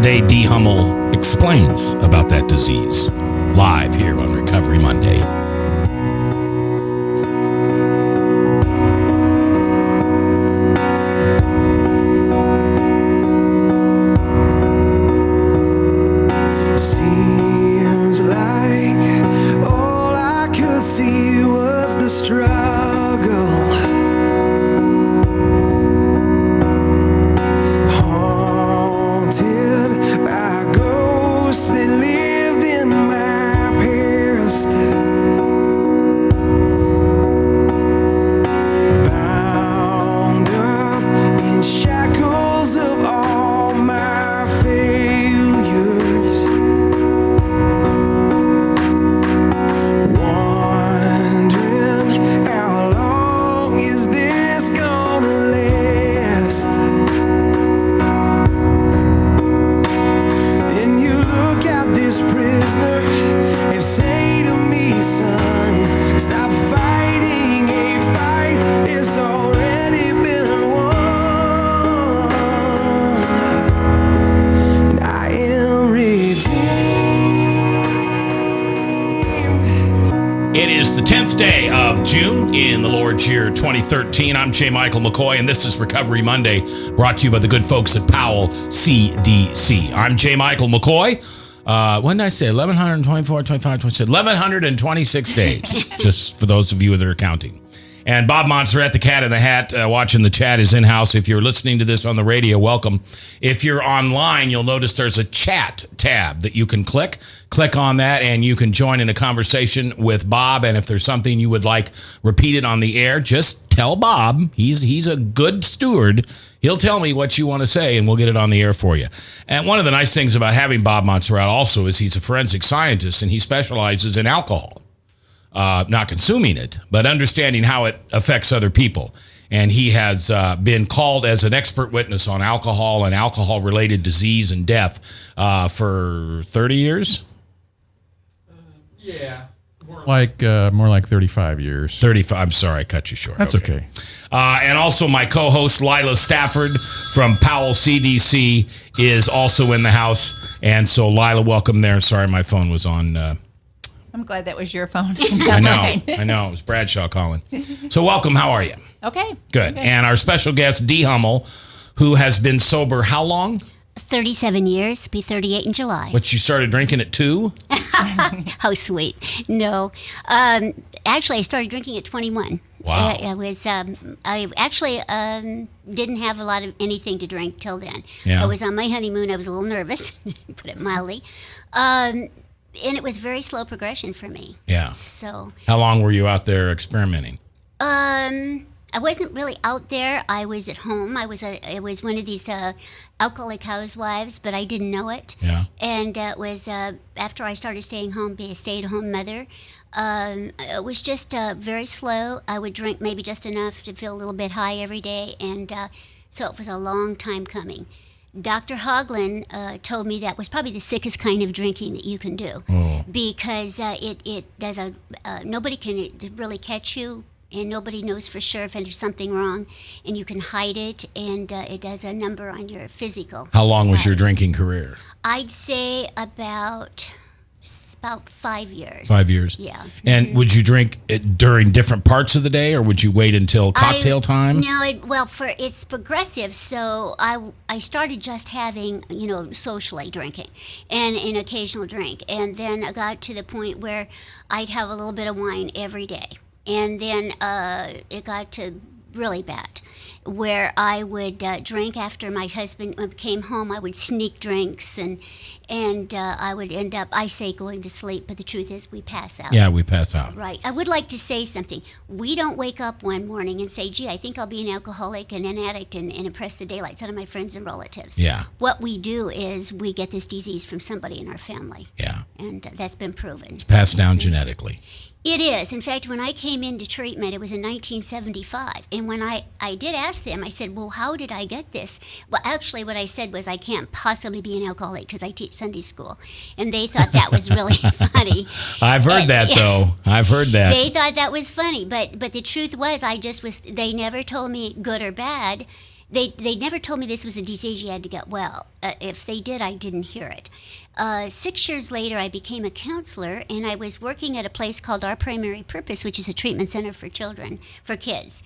Today, D. Hummel explains about that disease live here on Recovery Monday. Seems like all I could see was the struggle. Haunted by ghosts that lived in my past. Bound up in shackles of all my failures. Wondering how long is this gonna last? Then you look at this prisoner and say to me, son, stop fighting a fight that's already been won. And I am redeemed. It is the 10th day of June in the Lord's year 2013. I'm J. Michael McCoy, and this is Recovery Monday, brought to you by the good folks at Powell CDC. I'm J. Michael McCoy. When did I say? 1,124, 25, 26, 1,126 days, just for those of you that are counting. And Bob Montserrat, the cat in the hat, watching the chat, is in-house. If you're listening to this on the radio, welcome. If you're online, you'll notice there's a chat tab that you can click. Click on that, and you can join in a conversation with Bob. And if there's something you would like repeated on the air, just tell Bob. He's a good steward. He'll tell me what you want to say, and we'll get it on the air for you. And one of the nice things about having Bob Montserrat also is he's a forensic scientist, and he specializes in alcohol. Not consuming it, but understanding how it affects other people. And he has been called as an expert witness on alcohol and alcohol-related disease and death for 30 years? Yeah. More like 35 years. 35. I'm sorry, I cut you short. That's okay. And also my co-host, Lila Stafford from Powell CDC, is also in the house. And so, Lila, welcome there. Sorry, my phone was on... I'm glad that was your phone. I know. It was Bradshaw calling. So welcome. How are you? Okay. Good. Okay. And our special guest, D. Hummel, who has been sober how long? 37 years, be 38 in July. But you started drinking at 2? How sweet. No. Actually, I started drinking at 21. Wow. I actually didn't have a lot of anything to drink till then. Yeah. I was on my honeymoon. I was a little nervous, put it mildly. And it was very slow progression for me. Yeah. So. How long were you out there experimenting? I wasn't really out there. I was at home. I was one of these alcoholic housewives, but I didn't know it. Yeah. And it was after I started staying home, be a stay-at-home mother. It was just very slow. I would drink maybe just enough to feel a little bit high every day, and so it was a long time coming. Dr. Hoagland told me that was probably the sickest kind of drinking that you can do, because it does nobody can really catch you, and nobody knows for sure if there's something wrong, and you can hide it, and it does a number on your physical. How long was your drinking career? I'd say about 5 years. 5 years. Yeah. And would you drink it during different parts of the day, or would you wait until cocktail time? No, it's progressive. So I started just having, socially drinking and an occasional drink. And then I got to the point where I'd have a little bit of wine every day. And then it got to really bad, where I would drink after my husband came home. I would sneak drinks, and I would end up, I say, going to sleep, but the truth is we pass out. Yeah, we pass out. Right. I would like to say something. We don't wake up one morning and say, gee, I think I'll be an alcoholic and an addict and impress the daylights out of my friends and relatives. Yeah. What we do is we get this disease from somebody in our family. Yeah. And that's been proven. It's passed down genetically. It is. In fact, when I came into treatment, it was in 1975. And when I did ask them, I said, well, how did I get this? Well, actually, what I said was, I can't possibly be an alcoholic because I teach Sunday school. And they thought that was really funny. I've heard that, though. I've heard that. They thought that was funny. But the truth was, they never told me good or bad. They never told me this was a disease you had to get well. If they did, I didn't hear it. 6 years later, I became a counselor, and I was working at a place called Our Primary Purpose, which is a treatment center for children, for kids.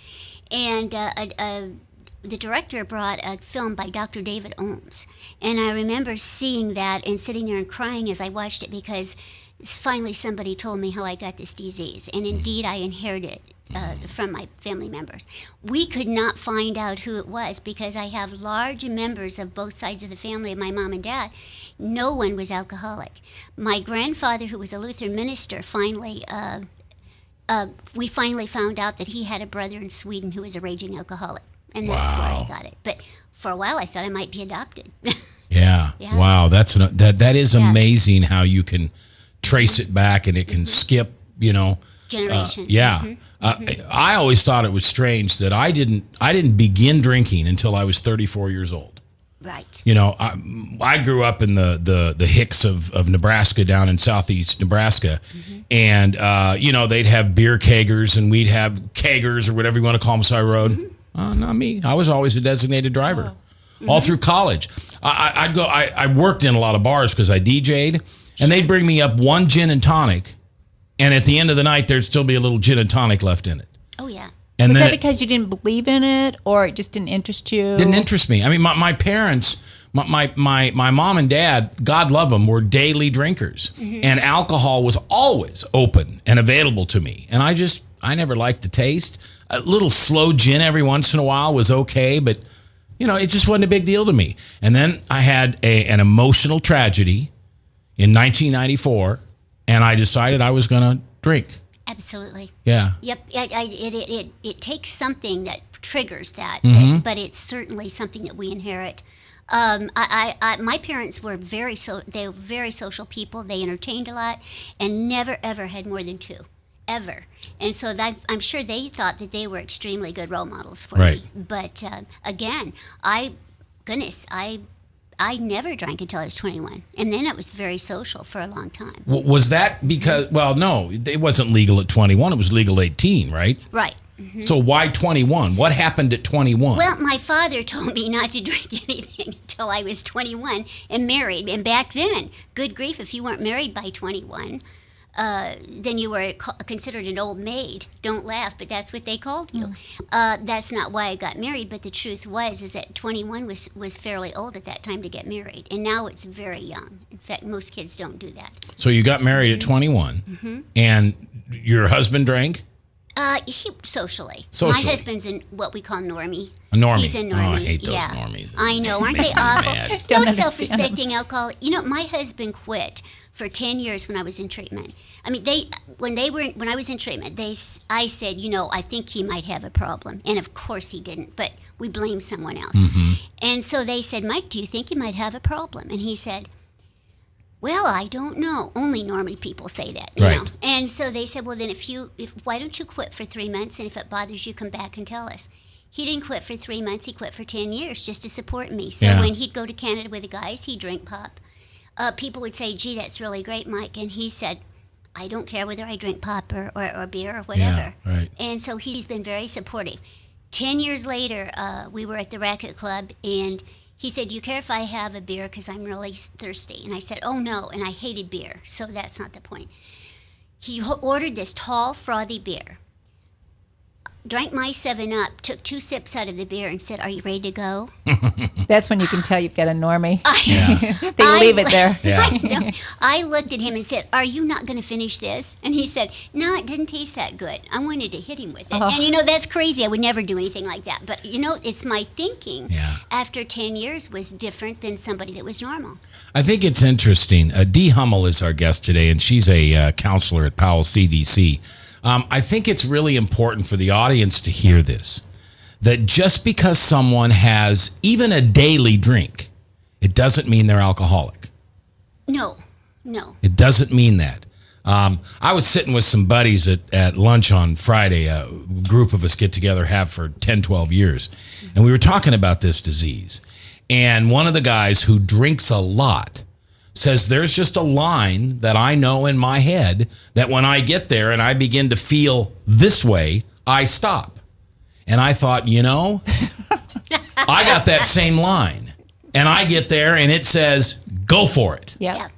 And the director brought a film by Dr. David Ohms. And I remember seeing that and sitting there and crying as I watched it, because finally somebody told me how I got this disease. And indeed, I inherited it. From my family members. We could not find out who it was because I have large members of both sides of the family of my mom and dad. No one was alcoholic. My grandfather, who was a Lutheran minister, we finally found out that he had a brother in Sweden who was a raging alcoholic. And that's where I got it. But for a while, I thought I might be adopted. Yeah. Wow. That is amazing how you can trace it back and it can skip, generation. I always thought it was strange that I didn't begin drinking until I was 34 years old. Right. I grew up in the Hicks of Nebraska, down in southeast Nebraska, and they'd have beer kegers and we'd have kegers or whatever you want to call them. So I rode. Not me. I was always a designated driver all through college. I worked in a lot of bars because I DJ'd, and they'd bring me up one gin and tonic. And at the end of the night, there'd still be a little gin and tonic left in it. Oh, yeah. And Was then that because you didn't believe in it, or it just didn't interest you? Didn't interest me. I mean, my parents, my mom and dad, God love them, were daily drinkers. And alcohol was always open and available to me. And I never liked the taste. A little slow gin every once in a while was okay, but, it just wasn't a big deal to me. And then I had an emotional tragedy in 1994. And I decided I was going to drink. Absolutely. Yeah. Yep. It takes something that triggers that, but it's certainly something that we inherit. My parents were very social people. They entertained a lot, and never ever had more than two, ever. And so I'm sure they thought that they were extremely good role models for me. But again, I never drank until I was 21, and then it was very social for a long time. Was that because, no, it wasn't legal at 21. It was legal at 18, right? Right. So why 21? What happened at 21? Well, my father told me not to drink anything until I was 21 and married. And back then, good grief, if you weren't married by 21, then you were considered an old maid. Don't laugh, but that's what they called you. That's not why I got married, but the truth is that 21 was fairly old at that time to get married, and now it's very young. In fact, most kids don't do that. So you got married at 21, and your husband drank? He socially. Socially. My husband's what we call normie. A normie. He's a normie. Oh, I hate those normies. I know, aren't they Make me awful? mad. Don't Those understand self-respecting alcoholics. My husband quit for 10 years when I was in treatment. I mean, when I was in treatment, I said, I think he might have a problem, and of course he didn't. But we blamed someone else, and so they said, Mike, do you think you might have a problem? And he said, well, I don't know. Only normie people say that, you know. And so they said, well, then why don't you quit for 3 months, and if it bothers you, come back and tell us. He didn't quit for 3 months. He quit for 10 years just to support me. So when he'd go to Canada with the guys, he'd drink pop. People would say, gee, that's really great, Mike. And he said, I don't care whether I drink pop or beer or whatever. Yeah, right. And so he's been very supportive. 10 years later, we were at the Racket Club, and he said, do you care if I have a beer because I'm really thirsty? And I said, oh, no, and I hated beer, so that's not the point. He ordered this tall, frothy beer, drank my 7-Up, took 2 sips out of the beer, and said, are you ready to go? That's when you can tell you've got a normie. Yeah. They leave it there. Yeah. I looked at him and said, are you not going to finish this? And he said, no, it didn't taste that good. I wanted to hit him with it. And, that's crazy. I would never do anything like that. But, it's my thinking after 10 years was different than somebody that was normal. I think it's interesting. Dee Hummel is our guest today, and she's a counselor at Powell CDC. I think it's really important for the audience to hear this, that just because someone has even a daily drink, it doesn't mean they're alcoholic. No. It doesn't mean that. I was sitting with some buddies at lunch on Friday. A group of us get together, have for 10, 12 years. And we were talking about this disease. And one of the guys who drinks a lot says there's just a line that I know in my head that when I get there and I begin to feel this way, I stop. And I thought, I got that same line. And I get there and it says, go for it. Yeah. Yeah.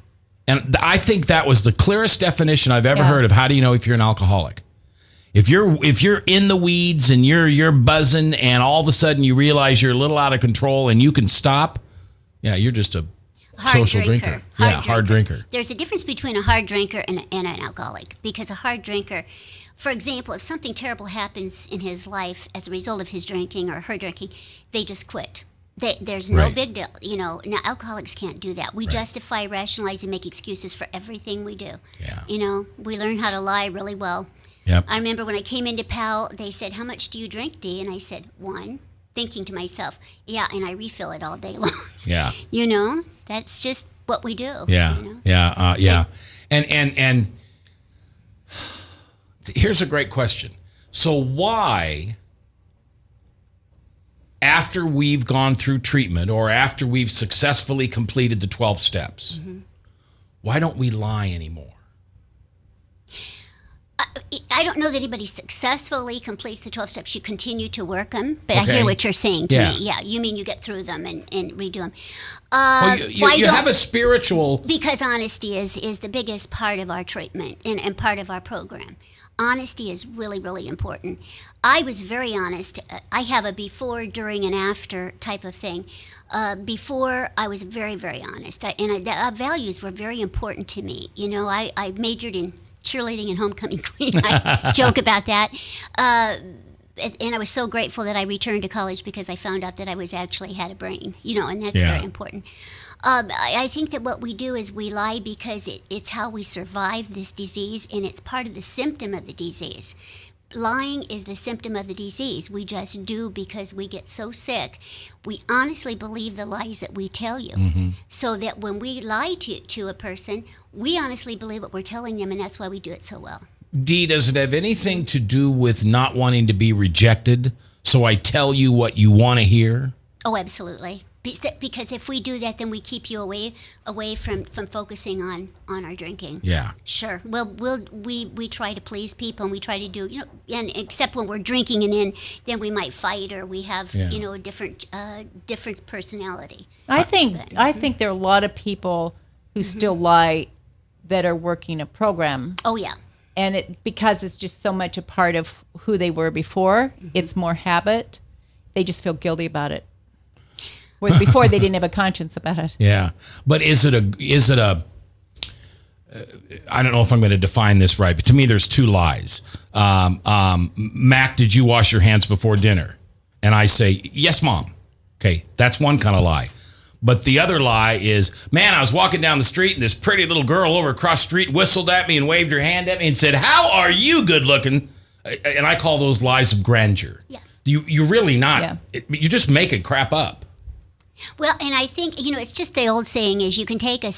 And I think that was the clearest definition I've ever Yeah. heard of how do you know if you're an alcoholic. If you're in the weeds and you're buzzing and all of a sudden you realize you're a little out of control and you can stop, yeah, you're just a social drinker. Hard drinker. There's a difference between a hard drinker and an alcoholic, because a hard drinker, for example, if something terrible happens in his life as a result of his drinking or her drinking, they just quit. There's no Right. big deal. Now alcoholics can't do that. We justify, rationalize, and make excuses for everything we do. Yeah. We learn how to lie really well. Yep. I remember when I came into PAL, they said, "How much do you drink, Dee?" And I said, "1." Thinking to myself, yeah, and I refill it all day long. Yeah. That's just what we do. Yeah. Yeah. And here's a great question. So why, after we've gone through treatment or after we've successfully completed the 12 steps, why don't we lie anymore? I don't know that anybody successfully completes the 12 steps. You continue to work them, but Okay. I hear what you're saying to Yeah. me. Yeah, you mean you get through them and redo them. Well, you have a spiritual... Because honesty is the biggest part of our treatment and part of our program. Honesty is really, really important. I was very honest. I have a before, during, and after type of thing. Before, I was very, very honest. The values were very important to me. I majored in cheerleading and homecoming queen. I joke about that. And I was so grateful that I returned to college because I found out that I actually had a brain, and that's very important. I think that what we do is we lie because it's how we survive this disease, and it's part of the symptom of the disease. Lying is the symptom of the disease. We just do because we get so sick. We honestly believe the lies that we tell you. So that when we lie to a person, we honestly believe what we're telling them, and that's why we do it so well. Dee, does it have anything to do with not wanting to be rejected? So I tell you what you want to hear? Oh, absolutely. Because if we do that, then we keep you away from focusing on our drinking. Yeah. Sure. We try to please people, and we try to do, and except when we're drinking, and then we might fight, or we have a different personality. I think there are a lot of people who still lie that are working a program. Oh yeah. And because it's just so much a part of who they were before, it's more habit. They just feel guilty about it. Where before they didn't have a conscience about it. Yeah. But is it a I don't know if I'm going to define this right, but to me there's two lies. Mac, did you wash your hands before dinner? And I say, yes, Mom. Okay, that's one kind of lie. But the other lie is, man, I was walking down the street and this pretty little girl over across the street whistled at me and waved her hand at me and said, how are you good looking? And I call those lies of grandeur. Yeah. You're really not. Yeah. You're just making crap up. Well, and I think, it's just the old saying is you can take a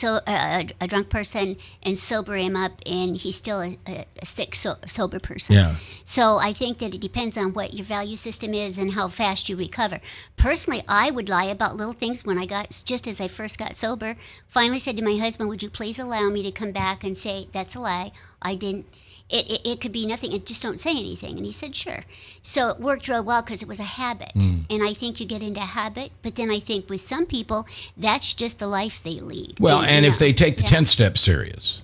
drunk person and sober him up, and he's still a sick, sober person. Yeah. So I think that it depends on what your value system is and how fast you recover. Personally, I would lie about little things when just as I first got sober, finally said to my husband, would you please allow me to come back and say, that's a lie, I didn't. It could be nothing, just don't say anything. And he said, sure. So it worked real well because it was a habit. And I think you get into habit, but then I think with some people, that's just the life they lead. Well, and if they take the 10 steps serious,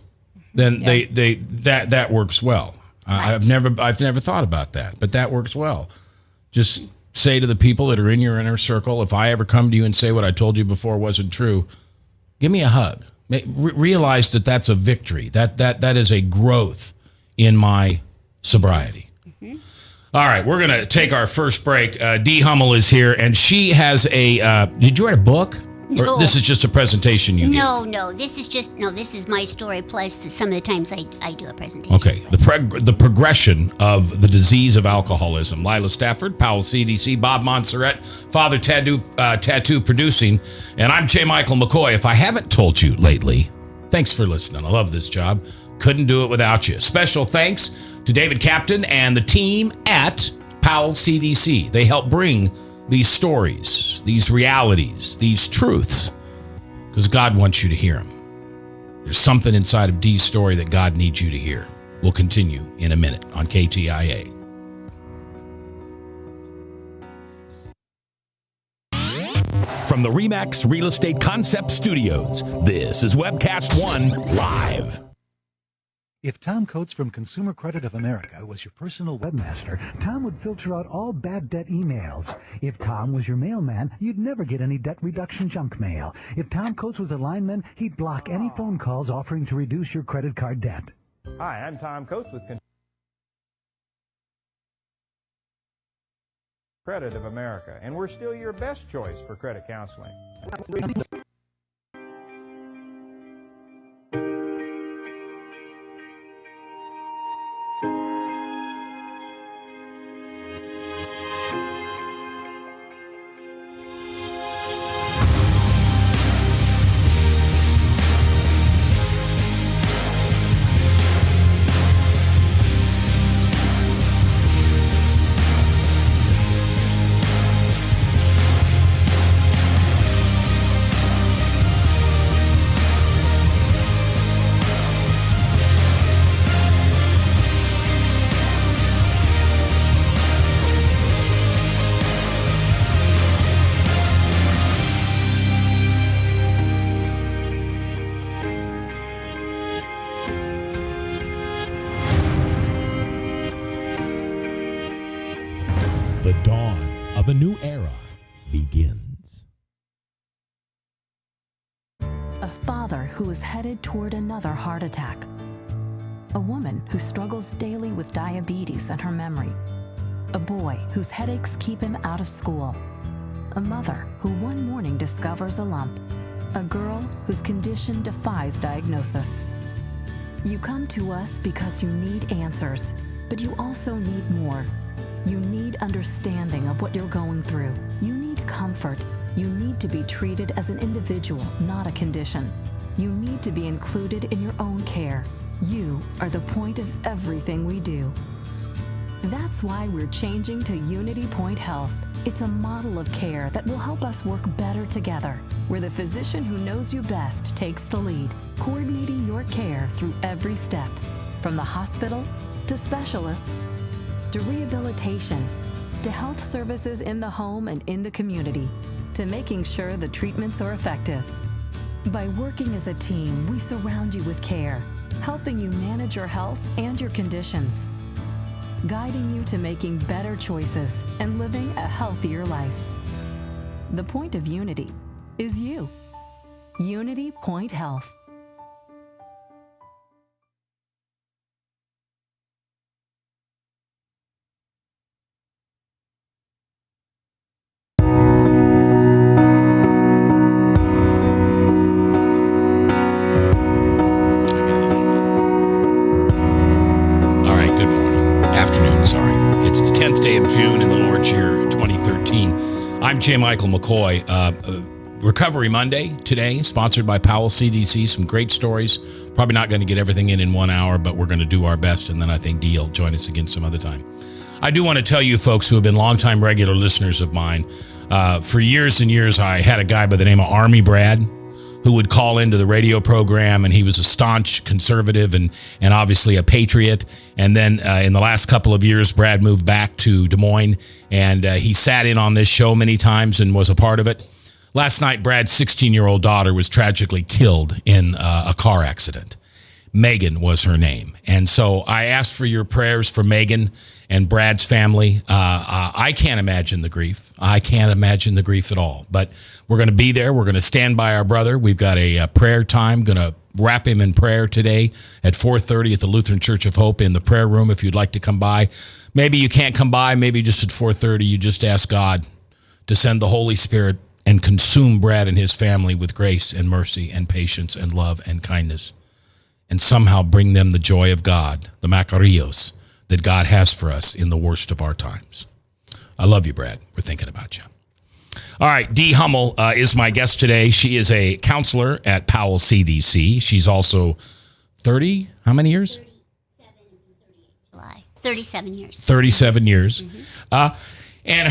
then that works well. Right. I've never thought about that, but that works well. Just say to the people that are in your inner circle, if I ever come to you and say what I told you before wasn't true, give me a hug. Realize that that's a victory. That is a growth in my sobriety. All right, we're going to take our first break. Dee Hummel is here, and she has a... did you write a book? No. Or this is just a presentation you give? No, this is my story, plus some of the times I do a presentation. Okay, the progression of the disease of alcoholism. Lila Stafford, Powell CDC, Bob Montserrat, Father Tattoo Producing, and I'm J. Michael McCoy. If I haven't told you lately, thanks for listening. I love this job. Couldn't do it without you. Special thanks to David Captain and the team at Powell CDC. They help bring these stories, these realities, these truths, because God wants you to hear them. There's something inside of Dee's story that God needs you to hear. We'll continue in a minute on KTIA. from the RE/MAX Real Estate Concept Studios, this is Webcast One Live. If Tom Coates from Consumer Credit of America was your personal webmaster, Tom would filter out all bad debt emails. If Tom was your mailman, you'd never get any debt reduction junk mail. If Tom Coates was a lineman, he'd block any phone calls offering to reduce your credit card debt. Hi, I'm Tom Coates with Credit of America, and we're still your best choice for credit counseling. The dawn of a new era begins. A father who is headed toward another heart attack. A woman who struggles daily with diabetes and her memory. A boy whose headaches keep him out of school. A mother who one morning discovers a lump. A girl whose condition defies diagnosis. You come to us because you need answers, but you also need more. You need understanding of what you're going through. You need comfort. You need to be treated as an individual, not a condition. You need to be included in your own care. You are the point of everything we do. That's why we're changing to Unity Point Health. It's a model of care that will help us work better together, where the physician who knows you best takes the lead, coordinating your care through every step, from the hospital to specialists, to rehabilitation, to health services in the home and in the community, to making sure the treatments are effective. By working as a team, we surround you with care, helping you manage your health and your conditions, guiding you to making better choices and living a healthier life. The point of Unity is you. Unity Point Health. June in the Lord's year 2013. I'm J. Michael McCoy. Recovery Monday today, sponsored by Powell CDC. Some great stories. Probably not going to get everything in 1 hour, but we're going to do our best, and then I think Dee will join us again some other time. I do want to tell you folks who have been longtime regular listeners of mine, for years and years I had a guy by the name of Army Brad who would call into the radio program, and he was a staunch conservative and obviously a patriot. And then in the last couple of years, Brad moved back to Des Moines, and he sat in on this show many times and was a part of it. Last night, Brad's 16-year-old daughter was tragically killed in a car accident. Megan was her name. And so I asked for your prayers for Megan and Brad's family. I can't imagine the grief. I can't imagine the grief at all. But we're going to be there. We're going to stand by our brother. We've got a prayer time. Going to wrap him in prayer today at 4:30 at the Lutheran Church of Hope in the prayer room if you'd like to come by. Maybe you can't come by. Maybe just at 4:30 you just ask God to send the Holy Spirit and consume Brad and his family with grace and mercy and patience and love and kindness, and somehow bring them the joy of God, the Makarios, that God has for us in the worst of our times. I love you, Brad. We're thinking about you. All right, Dee Hummel is my guest today. She is a counselor at Powell CDC. She's also 30, how many years? 37 years. 37 years. Mm-hmm. And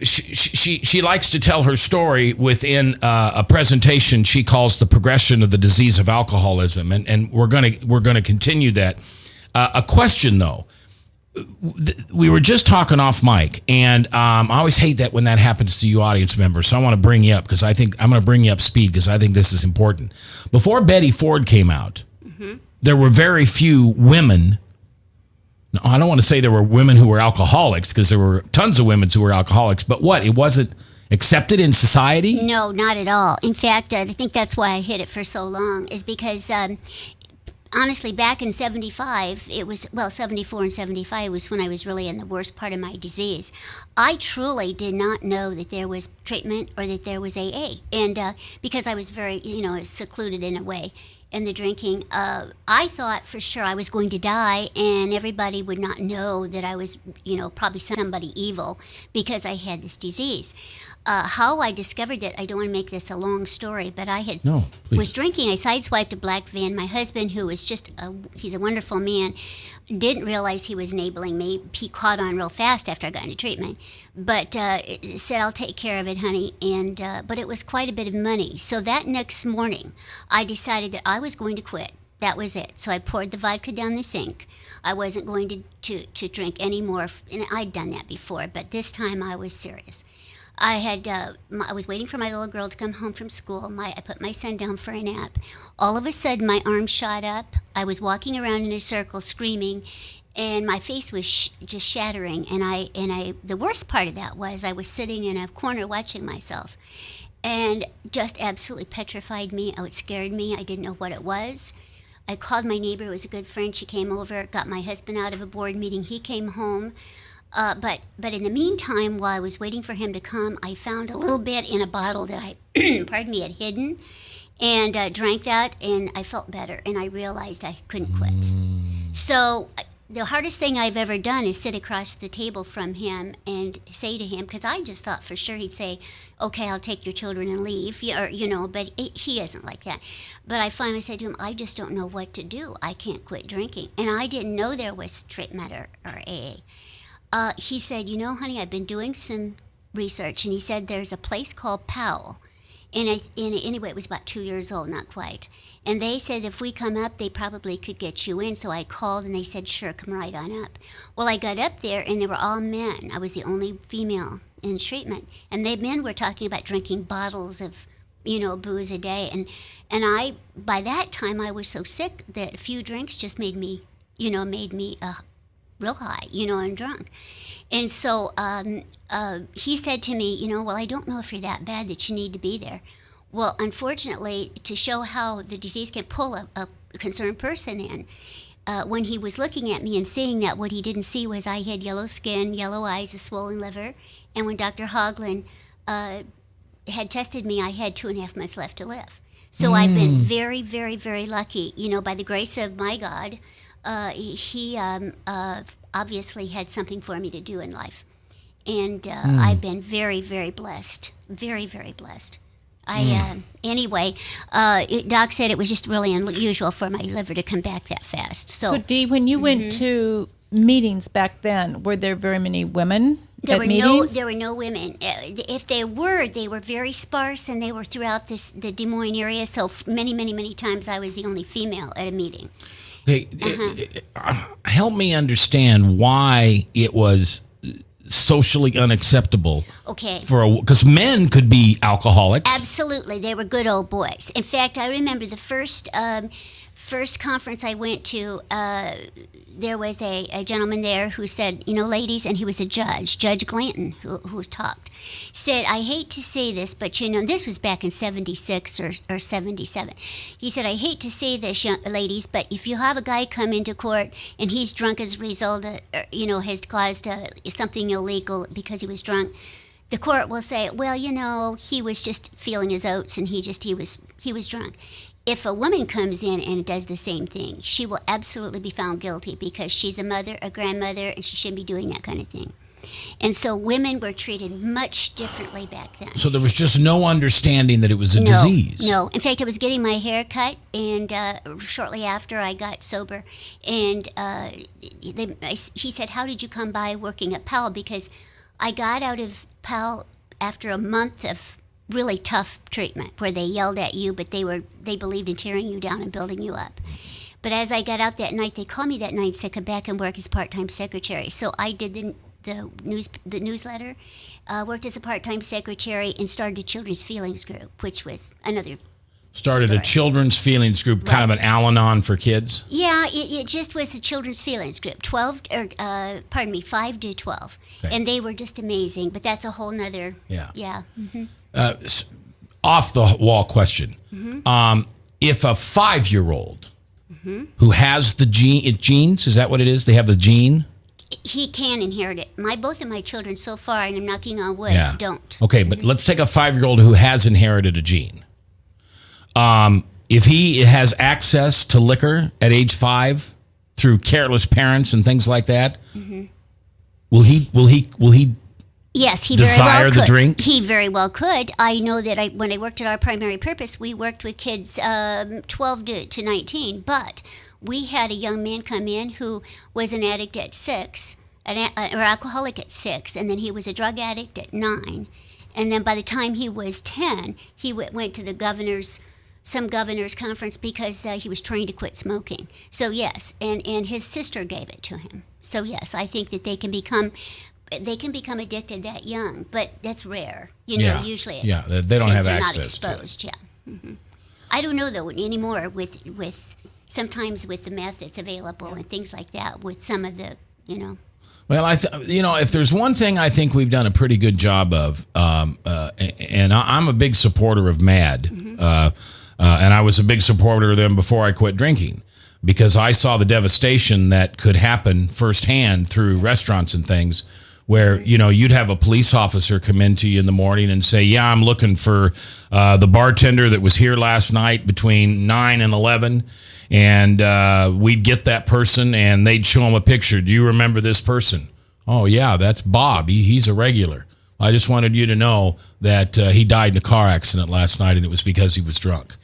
she likes to tell her story within a presentation she calls the progression of the disease of alcoholism, and we're gonna continue that. A question though, we were just talking off mic, and I always hate that when that happens to you audience members. So I want to bring you up because I think I'm going to bring you up speed because I think this is important. Before Betty Ford came out, there were very few women. No, I don't want to say there were women who were alcoholics because there were tons of women who were alcoholics. But what? It wasn't accepted in society? No, not at all. In fact, I think that's why I hid it for so long, is because honestly, back in 75, it was, 74 and 75 was when I was really in the worst part of my disease. I truly did not know that there was treatment or that there was AA. And because I was very, secluded in a way in the drinking, I thought for sure I was going to die and everybody would not know that I was, probably somebody evil because I had this disease. How I discovered it, I don't want to make this a long story, but I was drinking. I sideswiped a black van. My husband, who was he's a wonderful man, didn't realize he was enabling me. He caught on real fast after I got into treatment, but said, "I'll take care of it, honey." And but it was quite a bit of money. So that next morning, I decided that I was going to quit. That was it. So I poured the vodka down the sink. I wasn't going to drink anymore, and I'd done that before, but this time I was serious. I was waiting for my little girl to come home from school. I put my son down for a nap. All of a sudden, my arm shot up. I was walking around in a circle screaming, and my face was just shattering. And the worst part of that was I was sitting in a corner watching myself, and just absolutely petrified me. It scared me. I didn't know what it was. I called my neighbor, who was a good friend. She came over, got my husband out of a board meeting. He came home. But in the meantime, while I was waiting for him to come, I found a little bit in a bottle that I, had hidden, and drank that, and I felt better, and I realized I couldn't quit. So the hardest thing I've ever done is sit across the table from him and say to him, because I just thought for sure he'd say, "Okay, I'll take your children and leave," but he isn't like that. But I finally said to him, "I just don't know what to do. I can't quit drinking." And I didn't know there was treatment or AA. He said, "Honey, I've been doing some research," and he said there's a place called Powell. And anyway, it was about 2 years old, not quite. And they said if we come up, they probably could get you in. So I called, and they said, "Sure, come right on up." Well, I got up there, and they were all men. I was the only female in treatment. And the men were talking about drinking bottles of, booze a day. And I, by that time, I was so sick that a few drinks just made me real high, and drunk. And so he said to me, "Well, I don't know if you're that bad that you need to be there." Well, unfortunately, to show how the disease can pull a concerned person in, when he was looking at me and seeing that, what he didn't see was I had yellow skin, yellow eyes, a swollen liver, and when Dr. Hoagland had tested me, I had 2.5 months left to live. So I've been very, very, very lucky, by the grace of my God. He obviously had something for me to do in life. And I've been very, very blessed. Very, very blessed. Anyway, Doc said it was just really unusual for my liver to come back that fast. So Dee, when you went to meetings back then, were there very many women at meetings? There were no women. If they were very sparse, and they were throughout the Des Moines area. So many, many, many times I was the only female at a meeting. Okay, help me understand why it was socially unacceptable. Okay. Because men could be alcoholics. Absolutely, they were good old boys. In fact, I remember the first conference I went to. There was a gentleman there who said, "Ladies," and he was a judge, Judge Glanton, who talked, said, "I hate to say this, but this was back in 76 or 77. He said, "I hate to say this, ladies, but if you have a guy come into court and he's drunk as a result of, has caused something illegal because he was drunk, the court will say, well, he was just feeling his oats and he was drunk. If a woman comes in and does the same thing, she will absolutely be found guilty because she's a mother, a grandmother, and she shouldn't be doing that kind of thing." And so women were treated much differently back then. So there was just no understanding that it was a disease. No. In fact, I was getting my hair cut, and shortly after I got sober, and he said, "How did you come by working at Powell?" Because I got out of Powell after a month of really tough treatment where they yelled at you, but they believed in tearing you down and building you up. But as I got out that night, they called me that night and said, come back and work as part-time secretary. So I did the newsletter, worked as a part-time secretary, and started a children's feelings group, which was another Started story. a children's feelings group, kind of an Al-Anon for kids. Yeah, it just was a children's feelings group, 5 to 12. Okay. And they were just amazing, but that's a whole nother, Yeah. Mm-hmm. Off the wall question. If a 5-year-old who has the genes, is that what it is? They have the gene? He can inherit it. Both of my children so far, and I'm knocking on wood, don't. Okay, but let's take a 5-year-old who has inherited a gene. If he has access to liquor at age 5 through careless parents and things like that, will he Yes, he desire very well the could. drink? He very well could. I know that when I worked at our primary purpose, we worked with kids 12 to 19, but we had a young man come in who was an addict at 6, or alcoholic at 6, and then he was a drug addict at 9. And then by the time he was 10, he went to the some governor's conference because he was trying to quit smoking. So yes, and his sister gave it to him. So yes, I think that they can become addicted that young, but that's rare. Usually they don't have kids are not access to it. exposed. I don't know though anymore with sometimes with the meth that's available and things like that with some of the Well, if there's one thing I think we've done a pretty good job of, and I'm a big supporter of MAD, and I was a big supporter of them before I quit drinking, because I saw the devastation that could happen firsthand through restaurants and things, where you'd have a police officer come into you in the morning and say, "Yeah, I'm looking for the bartender that was here last night between 9 and 11." And we'd get that person, and they'd show him a picture. "Do you remember this person?" "Oh, yeah, that's Bob. He's a regular. I just wanted you to know that he died in a car accident last night, and it was because he was drunk."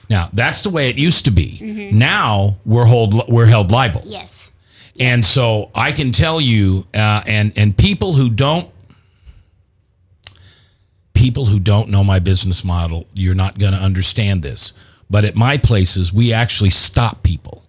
Now, that's the way it used to be. Now, we're held liable. Yes. And so I can tell you, and people who don't know my business model, you're not going to understand this. But at my places, we actually stop people.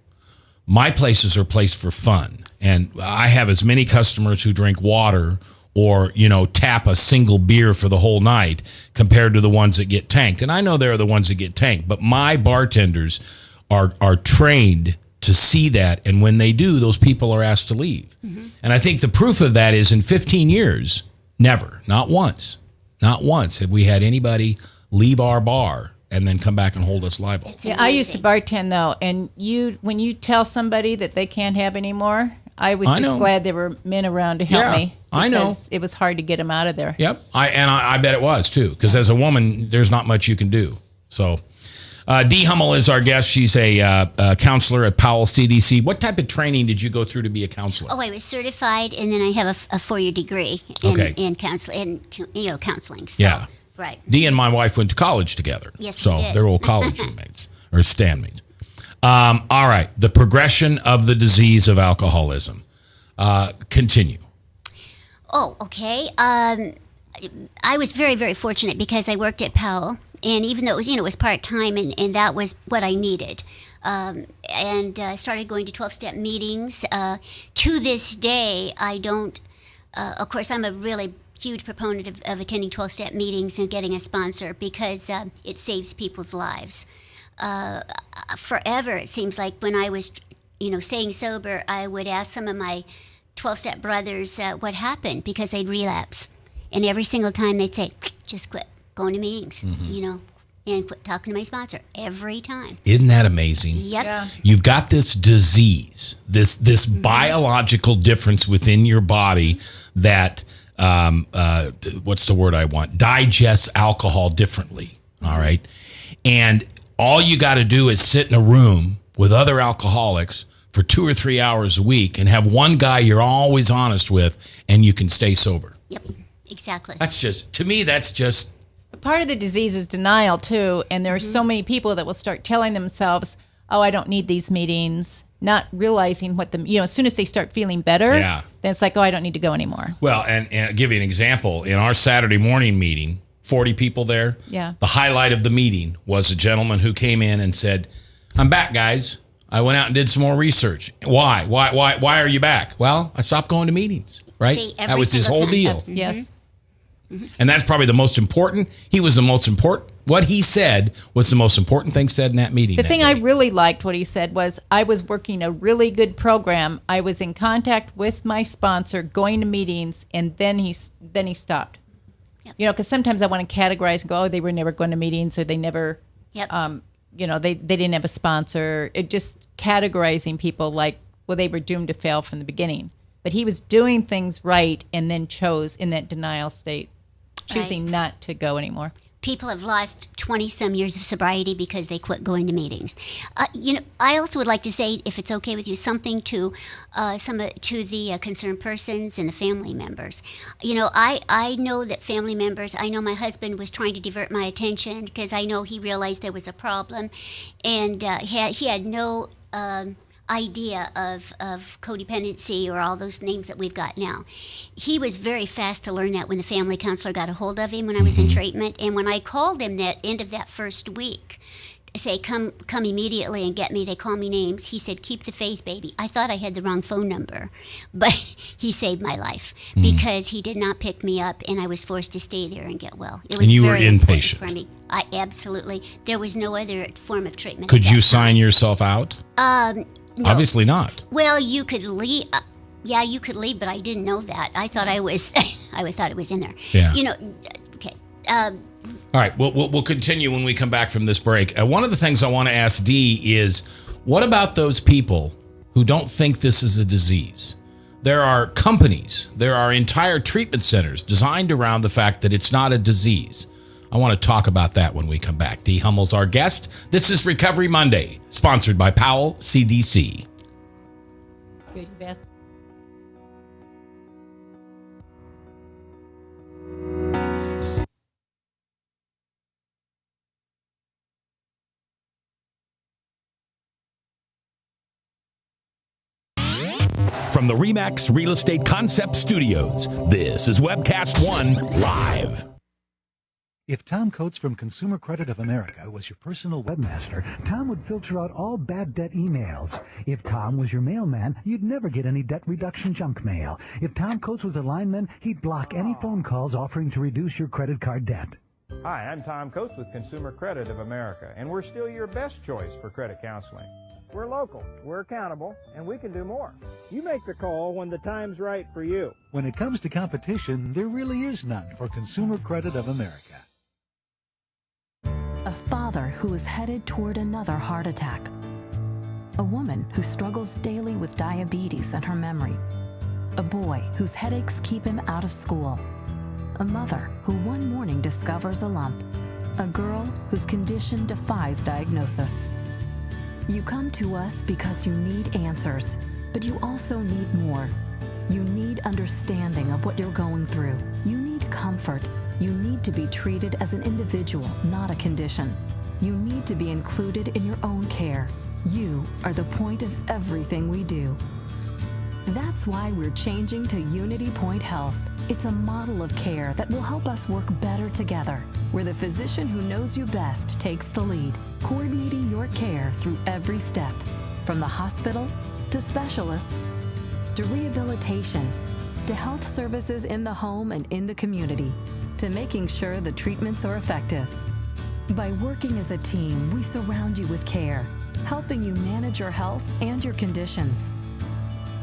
My places are placed for fun. And I have as many customers who drink water or, tap a single beer for the whole night compared to the ones that get tanked. And I know there are the ones that get tanked, but my bartenders are trained to see that. And when they do, those people are asked to leave. And I think the proof of that is in 15 years, never, not once have we had anybody leave our bar and then come back and hold us liable. Yeah, I used to bartend though, and when you tell somebody that they can't have any more, I was just glad there were men around to help me. I know. It was hard to get them out of there. Yep. I bet it was too, because as a woman, there's not much you can do. So Dee Hummel is our guest. She's a counselor at Powell CDC. What type of training did you go through to be a counselor? Oh, I was certified, and then I have a 4-year degree in counseling. So, yeah. Right. Dee and my wife went to college together. Yes, so we did. they're old college roommates or standmates. All right. The progression of the disease of alcoholism. Continue. Oh, okay. I was very, very fortunate because I worked at Powell, and even though it was part-time, and that was what I needed. And I started going to 12-step meetings. To this day, I don't, of course, I'm a really huge proponent of attending 12-step meetings and getting a sponsor because it saves people's lives. Forever, it seems like when I was, staying sober, I would ask some of my 12-step brothers what happened because they'd relapse. And every single time they'd say, just quit going to meetings, and quit talking to my sponsor every time. Isn't that amazing? Yep. Yeah. You've got this disease, this biological difference within your body that, what's the word I want? Digests alcohol differently. All right. And all you got to do is sit in a room with other alcoholics for 2 or 3 hours a week and have one guy you're always honest with, and you can stay sober. Yep, exactly. To me, that's just. Part of the disease is denial too, and there are so many people that will start telling themselves, "Oh, I don't need these meetings," not realizing what as soon as they start feeling better, then it's like, "Oh, I don't need to go anymore." Well, and I'll give you an example. In our Saturday morning meeting, 40 people there. Yeah. The highlight of the meeting was a gentleman who came in and said, "I'm back, guys. I went out and did some more research. Why? Why are you back? Well, I stopped going to meetings, right? See, that was his whole time. deal. Yes. And that's probably the most important. He was the most important. What he said was the most important thing said in that meeting. The thing I really liked what he said was, I was working a really good program. I was in contact with my sponsor, going to meetings, and then he stopped. Yep. You know, because sometimes I want to categorize and go, oh, they were never going to meetings, or they never, you know, they didn't have a sponsor. It just categorizing people like, well, they were doomed to fail from the beginning. But he was doing things right, and then chose in that denial state, choosing not to go anymore. People have lost 20-some years of sobriety because they quit going to meetings. You know, I also would like to say, if it's okay with you, something to the concerned persons and the family members. You know, I know that family members, I know my husband was trying to divert my attention because I know he realized there was a problem, and he had no idea of codependency or all those names that we've got now. He was very fast to learn that when the family counselor got a hold of him when I was in treatment. And when I called him that end of that first week, say, come immediately and get me, they call me names, he said, keep the faith, baby. I thought I had the wrong phone number, but he saved my life because he did not pick me up, and I was forced to stay there and get well. It was and you very were inpatient for me. I absolutely, there was no other form of treatment. Could you sign yourself out? No. Obviously not. Well, you could leave. Yeah, you could leave, but I didn't know that. I thought I was. I thought it was in there. Yeah. You know. Okay. All right. We'll continue when we come back from this break. One of the things I want to ask Dee is, what about those people who don't think this is a disease? There are companies, there are entire treatment centers designed around the fact that it's not a disease. I want to talk about that when we come back. Dee Hummel's our guest. This is Recovery Monday, sponsored by Powell CDC. Good, best. From the RE/MAX Real Estate Concept Studios, this is Webcast One Live. If Tom Coates from Consumer Credit of America was your personal webmaster, Tom would filter out all bad debt emails. If Tom was your mailman, you'd never get any debt reduction junk mail. If Tom Coates was a lineman, he'd block any phone calls offering to reduce your credit card debt. Hi, I'm Tom Coates with Consumer Credit of America, and we're still your best choice for credit counseling. We're local, we're accountable, and we can do more. You make the call when the time's right for you. When it comes to competition, there really is none for Consumer Credit of America. A father who is headed toward another heart attack. A woman who struggles daily with diabetes and her memory. A boy whose headaches keep him out of school. A mother who one morning discovers a lump. A girl whose condition defies diagnosis. You come to us because you need answers, but you also need more. You need understanding of what you're going through. You need comfort. You need to be treated as an individual, not a condition. You need to be included in your own care. You are the point of everything we do. That's why we're changing to Unity Point Health. It's a model of care that will help us work better together, where the physician who knows you best takes the lead, coordinating your care through every step, from the hospital to specialists to rehabilitation to health services in the home and in the community, to making sure the treatments are effective. By working as a team, we surround you with care, helping you manage your health and your conditions,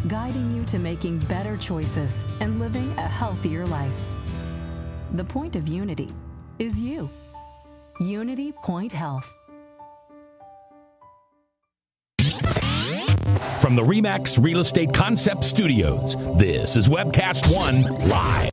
guiding you to making better choices and living a healthier life. The point of Unity is you. Unity Point Health. From the RE/MAX Real Estate Concept Studios, this is Webcast One Live.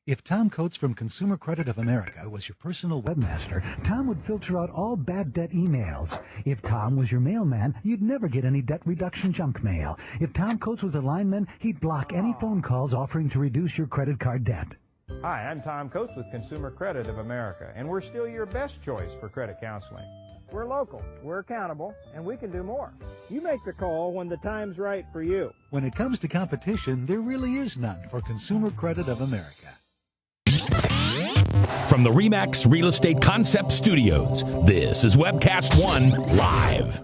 If Tom Coates from Consumer Credit of America was your personal webmaster, Tom would filter out all bad debt emails. If Tom was your mailman, you'd never get any debt reduction junk mail. If Tom Coates was a lineman, he'd block any phone calls offering to reduce your credit card debt. Hi, I'm Tom Coates with Consumer Credit of America, and we're still your best choice for credit counseling. We're local, we're accountable, and we can do more. You make the call when the time's right for you. When it comes to competition, there really is none for Consumer Credit of America. From the RE/MAX Real Estate Concept Studios, this is Webcast One Live.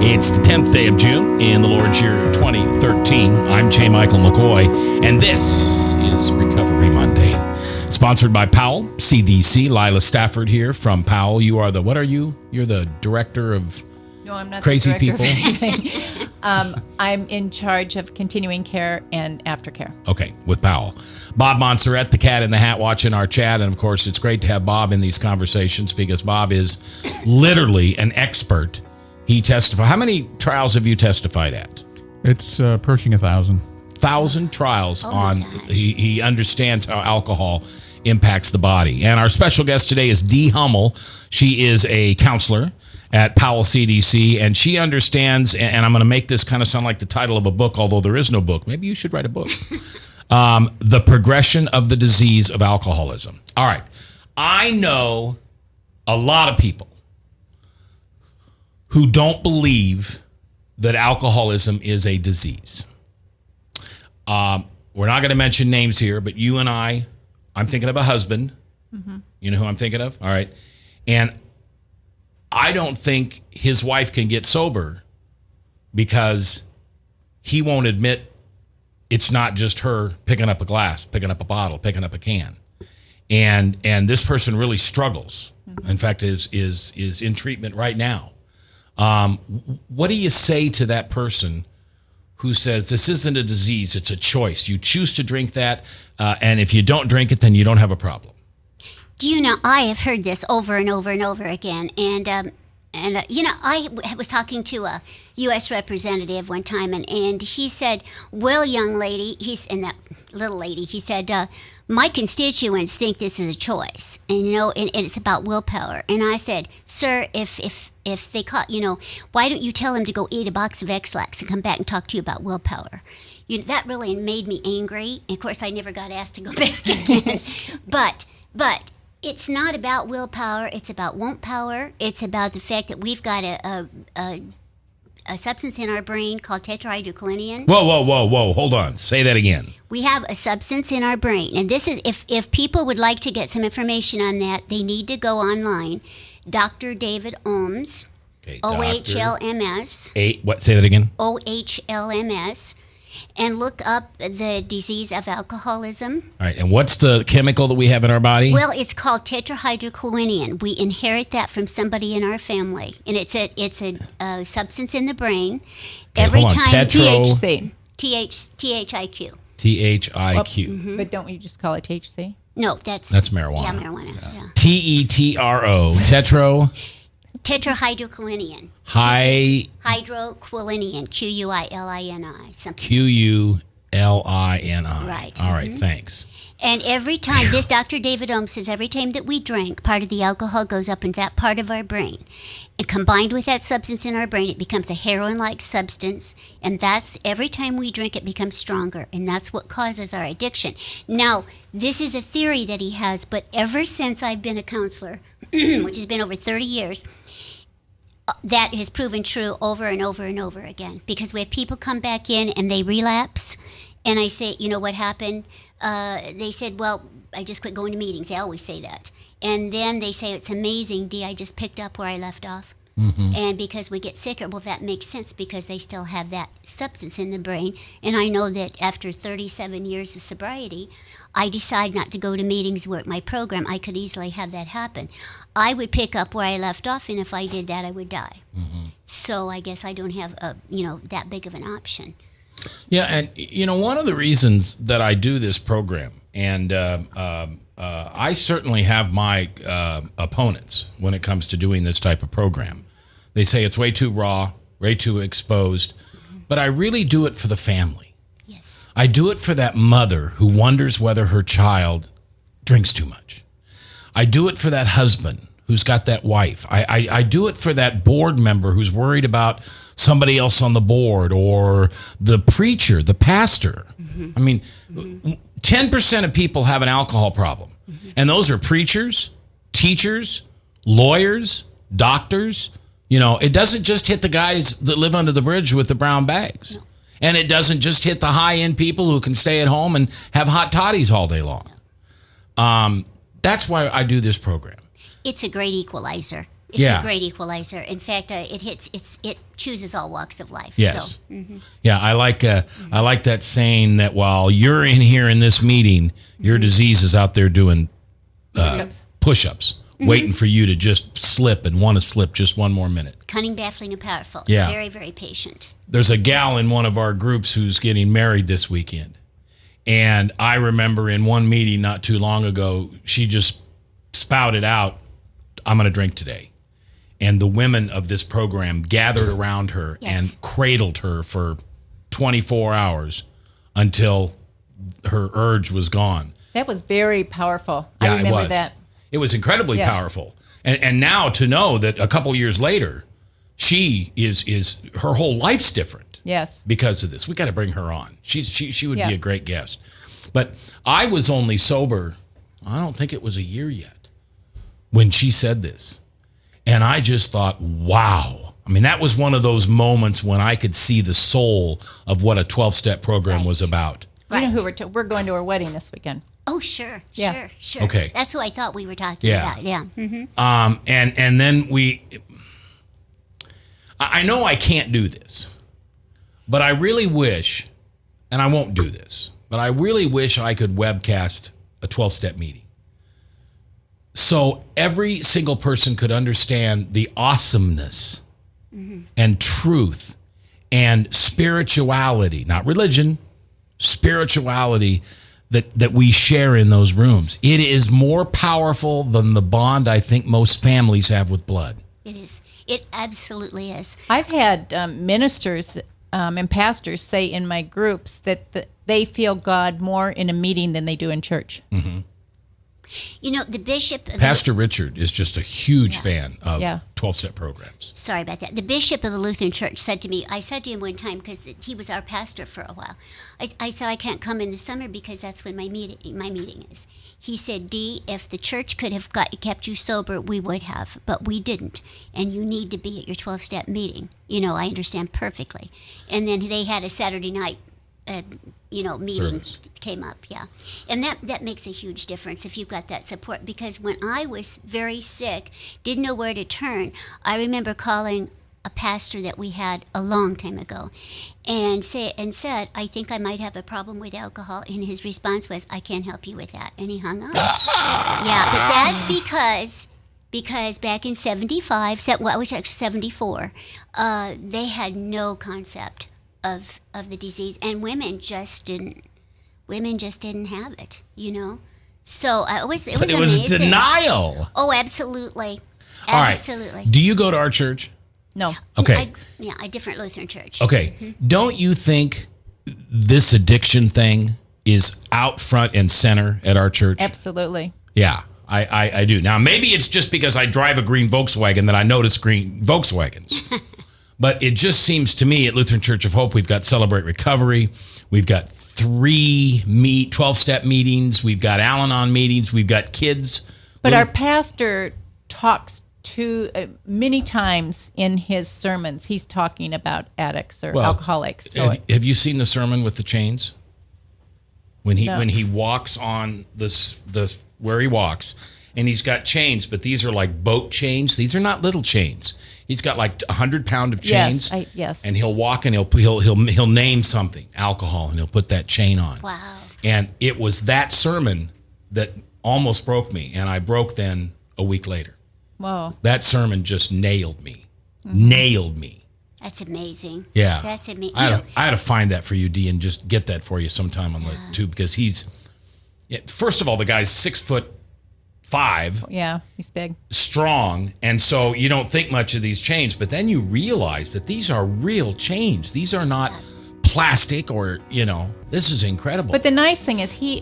It's the 10th day of June in the Lord's year 2013. I'm J. Michael McCoy, and this is Recovery Monday. Sponsored by Powell, CDC. Lila Stafford here from Powell. You are what are you? You're the director of No, I'm not crazy the director people. of anything. I'm in charge of continuing care and aftercare. Okay, with Powell. Bob Montserrat, the cat in the hat, watching our chat. And of course, it's great to have Bob in these conversations because Bob is literally an expert. He testified. How many trials have you testified at? It's approaching 1,000. 1,000 trials on. He understands how alcohol impacts the body. And our special guest today is Dee Hummel. She is a counselor at Powell CDC, and she understands. And I'm going to make this kind of sound like the title of a book, although there is no book. Maybe you should write a book. The progression of the disease of alcoholism. All right, I know a lot of people who don't believe that alcoholism is a disease. We're not going to mention names here, but you and I'm thinking of a husband. Mm-hmm. You know who I'm thinking of? All right. And I don't think his wife can get sober because he won't admit it's not just her picking up a glass, picking up a bottle, picking up a can. And this person really struggles. Mm-hmm. In fact, is in treatment right now. What do you say to that person who says this isn't a disease, it's a choice? You choose to drink that, and if you don't drink it, then you don't have a problem. Do you know, I have heard this over and over and over again, and I was talking to a U.S. representative one time, and he said, well, young lady, and that little lady, he said, my constituents think this is a choice, and and it's about willpower. And I said, sir, if they caught, why don't you tell him to go eat a box of X-Lax and come back and talk to you about willpower? That really made me angry. And of course, I never got asked to go back again. But it's not about willpower. It's about won't power. It's about the fact that we've got a substance in our brain called tetrahydrocolinium. Whoa. Hold on. Say that again. We have a substance in our brain. And this is, if people would like to get some information on that, they need to go online. Dr. David Ohms, okay, OHLMS. What? Say that again. OHLMS. And look up the disease of alcoholism. All right. And what's the chemical that we have in our body? Well, it's called tetrahydrocolinium. We inherit that from somebody in our family, and it's a substance in the brain. Okay, every time THC. THIQ. THIQ. Mm-hmm. But don't we just call it THC? No, that's marijuana. Yeah, marijuana. Yeah. TETRO. Tetrahydrocolinium. Hydroquilinium. QUILINI. QULINI. Right. All right. Thanks. And every time, this Dr. David Ohms says, every time that we drink, part of the alcohol goes up in that part of our brain. And combined with that substance in our brain, it becomes a heroin-like substance. And that's, every time we drink, it becomes stronger. And that's what causes our addiction. Now, this is a theory that he has, but ever since I've been a counselor, which has been over 30 years, that has proven true over and over and over again. Because we have people come back in and they relapse, and I say, what happened? They said, well, I just quit going to meetings. They always say that. And then they say, it's amazing, Dee, I just picked up where I left off. Mm-hmm. And because we get sicker, well, that makes sense because they still have that substance in the brain. And I know that after 37 years of sobriety, I decide not to go to meetings where my program, I could easily have that happen. I would pick up where I left off, and if I did that, I would die. Mm-hmm. So I guess I don't have that big of an option. Yeah, and one of the reasons that I do this program, and I certainly have my opponents when it comes to doing this type of program. They say it's way too raw, way too exposed, but I really do it for the family. Yes. I do it for that mother who wonders whether her child drinks too much. I do it for that husband who's got that wife. I do it for that board member who's worried about somebody else on the board, or the preacher, the pastor. Mm-hmm. I mean, 10% of people have an alcohol problem. Mm-hmm. And those are preachers, teachers, lawyers, doctors, You know, it doesn't just hit the guys that live under the bridge with the brown bags. No. And it doesn't just hit the high-end people who can stay at home and have hot toddies all day long. That's why I do this program. It's a great equalizer. It's a great equalizer. In fact, it chooses all walks of life. Yes. So, Yeah, I like that saying that while you're in here in this meeting, your disease is out there doing push-ups, waiting for you to just slip and want to slip just one more minute. Cunning, baffling, and powerful. Yeah. Very, very patient. There's a gal in one of our groups who's getting married this weekend. And I remember in one meeting not too long ago, she just spouted out, I'm going to drink today. And the women of this program gathered around her and cradled her for 24 hours until her urge was gone. That was very powerful. Yeah, I remember it was. that. It was incredibly powerful. And now to know that a couple years later, she is her whole life's different. Yes. Because of this. We got to bring her on. She would be a great guest. But I was only sober, I don't think it was a year yet, when she said this. And I just thought, wow. I mean, that was one of those moments when I could see the soul of what a 12-step program was about. You know who we're going to her wedding this weekend. Oh, sure. Okay. That's who I thought we were talking about. Yeah. And then I know I can't do this, but I really wish, and I won't do this, but I really wish I could webcast a 12-step meeting. So every single person could understand the awesomeness and truth and spirituality, not religion, spirituality that we share in those rooms. It is more powerful than the bond I think most families have with blood. It is. It absolutely is. I've had ministers and pastors say in my groups that they feel God more in a meeting than they do in church. Mm-hmm. You know, the bishop... Pastor Richard is just a huge fan of 12-step programs. Sorry about that. The bishop of the Lutheran Church said to me, I said to him one time, because he was our pastor for a while, I said, I can't come in the summer because that's when my meeting is. He said, Dee, if the church could have kept you sober, we would have, but we didn't. And you need to be at your 12-step meeting. You know, I understand perfectly. And then they had a Saturday night meeting came up, and that makes a huge difference if you've got that support. Because when I was very sick, didn't know where to turn, I remember calling a pastor that we had a long time ago, and said, I think I might have a problem with alcohol. And his response was, I can't help you with that, and he hung up. Yeah, but that's because back in 75, well, I was actually 74, they had no concept of the disease, and women just didn't have it, you know. So it was amazing. Denial. Oh, absolutely. All right. Do you go to our church? No. Okay. A different Lutheran church. Okay. Mm-hmm. Don't you think this addiction thing is out front and center at our church? Absolutely. Yeah, I do. Now, maybe it's just because I drive a green Volkswagen that I notice green Volkswagens. But it just seems to me at Lutheran Church of Hope, we've got Celebrate Recovery. We've got 3 12-step meetings. We've got Al-Anon meetings. We've got kids. But our pastor talks to many times in his sermons, he's talking about addicts or alcoholics. So have you seen the sermon with the chains? When he walks on this where he walks, and he's got chains, but these are like boat chains. These are not little chains. He's got like 100 pounds of chains. Yes. And he'll walk and he'll name something, alcohol, and he'll put that chain on. Wow. And it was that sermon that almost broke me, and I broke then a week later. Whoa. That sermon just nailed me. Mm-hmm. Nailed me. That's amazing. Yeah. That's amazing. I had to find that for you, Dee, and just get that for you sometime on the tube, because first of all, the guy's 6'5". Yeah, he's big. Strong, and so you don't think much of these chains, but then you realize that these are real chains. These are not plastic or, this is incredible. But the nice thing is he's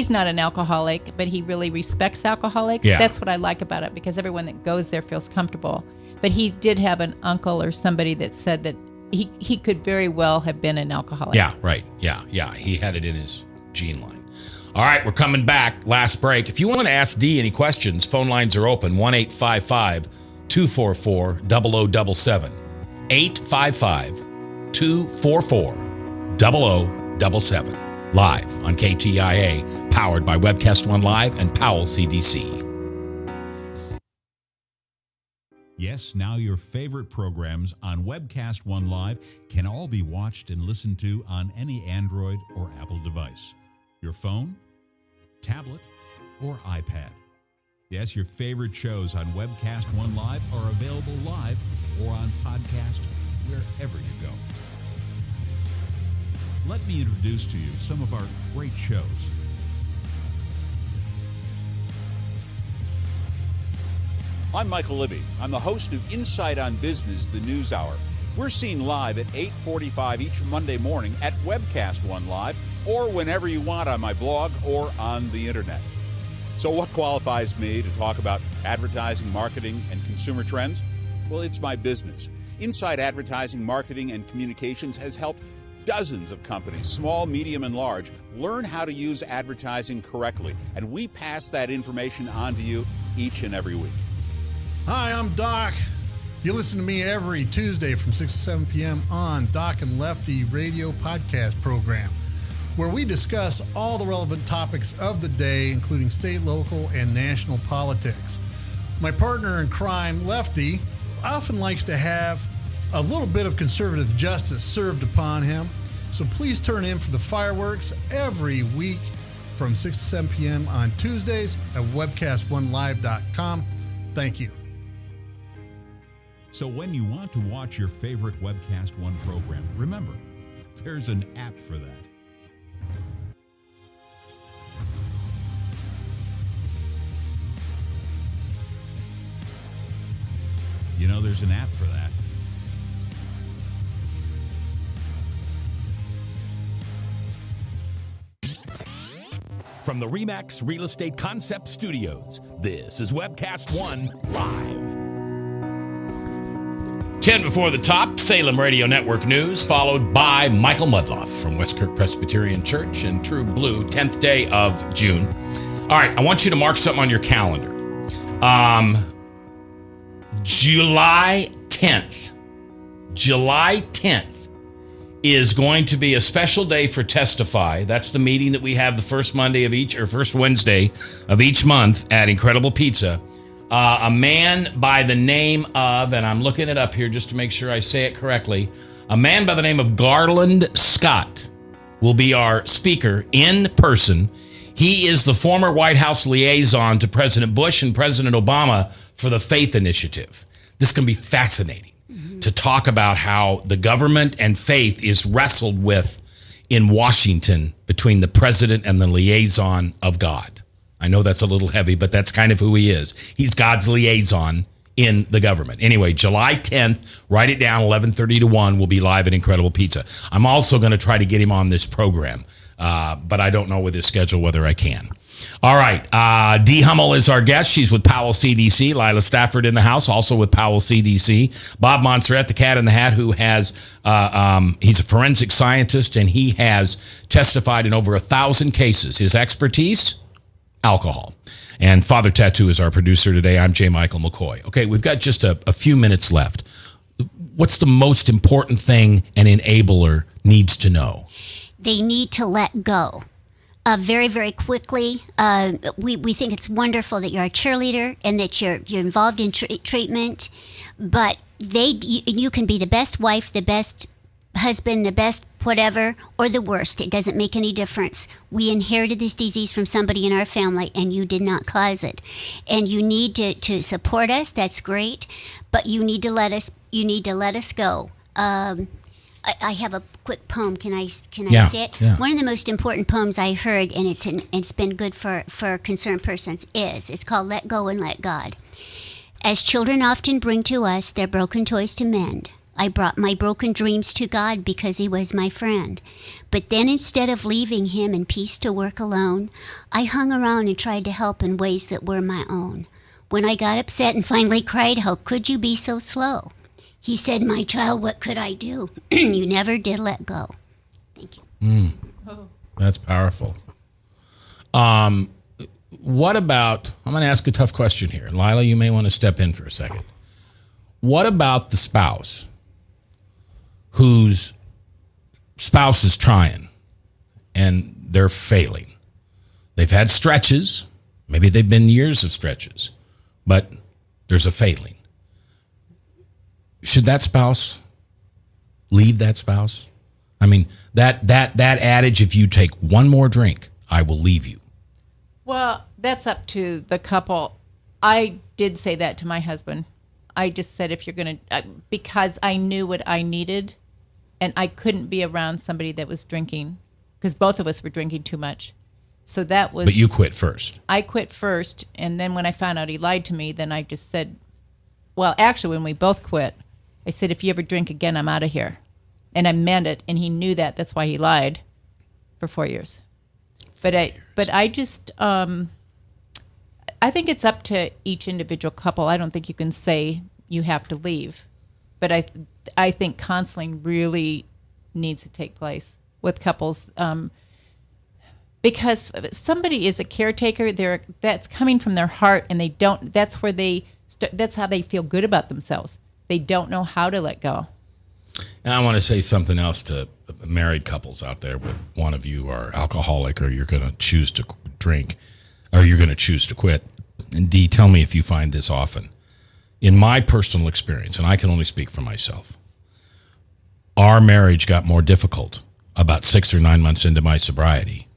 not an alcoholic, but he really respects alcoholics. Yeah. That's what I like about it, because everyone that goes there feels comfortable. But he did have an uncle or somebody that said that he could very well have been an alcoholic. Yeah, right. Yeah. He had it in his gene line. All right, we're coming back. Last break. If you want to ask Dee any questions, phone lines are open. 1-855-244-0077. 855-244-0077. Live on KTIA, powered by Webcast One Live and Powell CDC. Yes, now your favorite programs on Webcast One Live can all be watched and listened to on any Android or Apple device. Your phone, tablet, or iPad. Yes, your favorite shows on Webcast One Live are available live or on podcast wherever you go. Let me introduce to you some of our great shows. I'm Michael Libby. I'm the host of Insight on Business, the News Hour. We're seen live at 8:45 each Monday morning at Webcast One Live or whenever you want on my blog or on the internet. So what qualifies me to talk about advertising, marketing, and consumer trends? Well, it's my business. Insight Advertising, Marketing, and Communications has helped dozens of companies, small, medium, and large, learn how to use advertising correctly. And we pass that information on to you each and every week. Hi, I'm Doc. You listen to me every Tuesday from 6 to 7 p.m. on Doc and Lefty radio podcast program, where we discuss all the relevant topics of the day, including state, local, and national politics. My partner in crime, Lefty, often likes to have a little bit of conservative justice served upon him. So please turn in for the fireworks every week from 6 to 7 p.m. on Tuesdays at webcastonelive.com. Thank you. So when you want to watch your favorite Webcast One program, remember, there's an app for that. You know, there's an app for that. From the RE/MAX Real Estate Concept Studios, this is Webcast One Live. 10 before the top, Salem Radio Network News, followed by Michael Mudloff from Westkirk Presbyterian Church and True Blue, 10th day of June. All right, I want you to mark something on your calendar. July 10th. July 10th is going to be a special day for Testify. That's the meeting that we have the first Monday of each, or first Wednesday of each month at Incredible Pizza. A man by the name of, and I'm looking it up here just to make sure I say it correctly, a man by the name of Garland Scott will be our speaker in person. He is the former White House liaison to President Bush and President Obama for the Faith Initiative. This can be fascinating to talk about how the government and faith is wrestled with in Washington between the president and the liaison of God. I know that's a little heavy, but that's kind of who he is. He's God's liaison in the government. Anyway, July 10th, write it down, 11:30 to 1, will be live at Incredible Pizza. I'm also going to try to get him on this program, but I don't know with his schedule whether I can. All right, Dee Hummel is our guest. She's with Powell CDC. Lila Stafford in the house, also with Powell CDC. Bob Montserrat, the Cat in the Hat, who has, he's a forensic scientist, and he has testified in over 1,000 cases. His expertise? Alcohol. And Father Tattoo is our producer today. I'm J. Michael McCoy. Okay, we've got just a few minutes left. What's the most important thing an enabler needs to know? They need to let go. Very, very quickly. We think it's wonderful that you're a cheerleader and that you're involved in treatment, but you can be the best wife, the best husband, the best whatever, or the worst. It doesn't make any difference. We inherited this disease from somebody in our family, and you did not cause it. And you need to support us. That's great, but you need to let us. You need to let us go. I have a quick poem. Can I say it? Yeah. One of the most important poems I heard, and it's been good for concerned persons, it's called "Let Go and Let God." As children often bring to us their broken toys to mend, I brought my broken dreams to God because He was my friend. But then instead of leaving Him in peace to work alone, I hung around and tried to help in ways that were my own. When I got upset and finally cried, "How could you be so slow?" He said, "My child, what could I do? You never did let go." Thank you. That's powerful. What about, I'm going to ask a tough question here. Lila, you may want to step in for a second. What about the spouse whose spouse is trying and they're failing? They've had stretches. Maybe they've been years of stretches, but there's a failing. Should that spouse leave that spouse? I mean, that adage, if you take one more drink, I will leave you. Well, that's up to the couple. I did say that to my husband. I just said, if you're going to, because I knew what I needed, and I couldn't be around somebody that was drinking, because both of us were drinking too much. So that was. But you quit first. I quit first, and then when I found out he lied to me, then I just said, well, actually, when we both quit, I said, if you ever drink again, I'm out of here. And I meant it, and he knew that. That's why he lied for 4 years. But I just, I think it's up to each individual couple. I don't think you can say you have to leave. But I think counseling really needs to take place with couples. Because somebody is a caretaker, that's coming from their heart, and they don't. That's where that's how they feel good about themselves. They don't know how to let go. And I want to say something else to married couples out there. With one of you are alcoholic, or you're going to choose to drink, or you're going to choose to quit. And Dee, tell me if you find this often. In my personal experience, and I can only speak for myself, our marriage got more difficult about 6 or 9 months into my sobriety,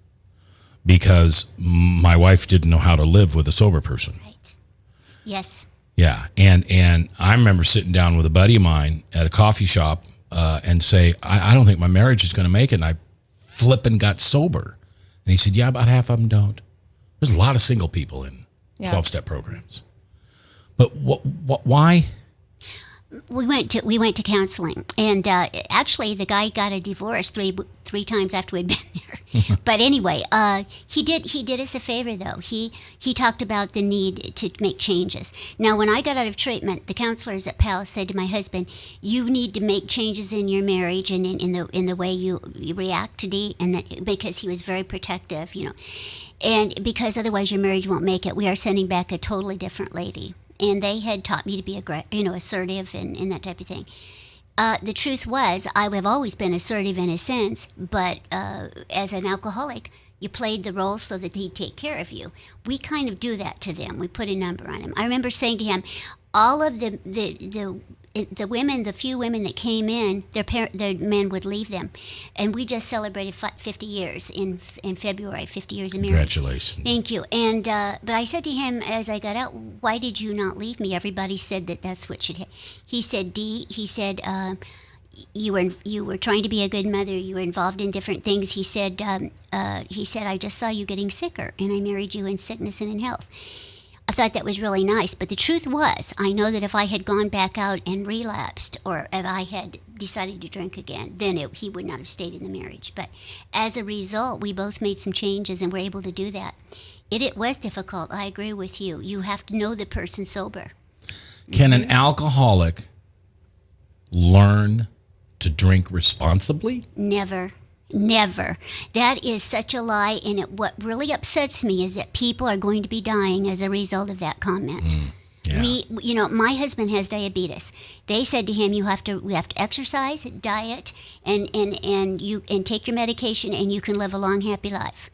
because my wife didn't know how to live with a sober person. Right. Yes. Yeah, and I remember sitting down with a buddy of mine at a coffee shop and say, I don't think my marriage is going to make it, and I flippin' got sober. And he said, yeah, about half of them don't. There's a lot of single people in 12-step programs. But why? We went to counseling, and actually the guy got a divorce three times after we'd been there. But anyway, he did us a favor though. He talked about the need to make changes. Now, when I got out of treatment, the counselors at Palace said to my husband, "You need to make changes in your marriage and in the way you react to Dee," and that because he was very protective, and because otherwise your marriage won't make it. We are sending back a totally different lady. And they had taught me to be assertive and that type of thing. The truth was, I have always been assertive in a sense, but as an alcoholic, you played the role so that he'd take care of you. We kind of do that to them. We put a number on him. I remember saying to him, all of the women, the few women that came in, their men would leave them, and we just celebrated 50 years in February. 50 years of marriage. Congratulations! Thank you. And but I said to him as I got out, "Why did you not leave me?" Everybody said that's what should. He said, "Dee," he said, "You were trying to be a good mother. You were involved in different things." He said, "I just saw you getting sicker, and I married you in sickness and in health." I thought that was really nice, but the truth was, I know that if I had gone back out and relapsed, or if I had decided to drink again, then he would not have stayed in the marriage. But as a result, we both made some changes and were able to do that. It was difficult. I agree with you. You have to know the person sober. Can an alcoholic learn to drink responsibly? Never. Never. That is such a lie, and what really upsets me is that people are going to be dying as a result of that comment. Yeah. My husband has diabetes. They said to him, we have to exercise, diet, and take your medication, and you can live a long, happy life.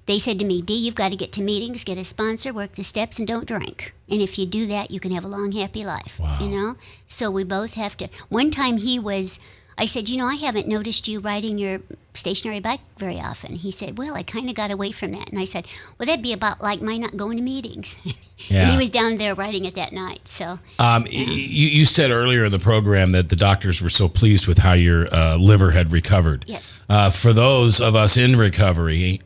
They said to me, "Dee, you've got to get to meetings, get a sponsor, work the steps, and don't drink. And if you do that, you can have a long, happy life." Wow. So we both have to. One time I said, "I haven't noticed you riding your stationary bike very often." He said, "Well, I kind of got away from that." And I said, "Well, that'd be about like my not going to meetings." Yeah. And he was down there riding it that night. So, you said earlier in the program that the doctors were so pleased with how your liver had recovered. Yes. For those of us in recovery,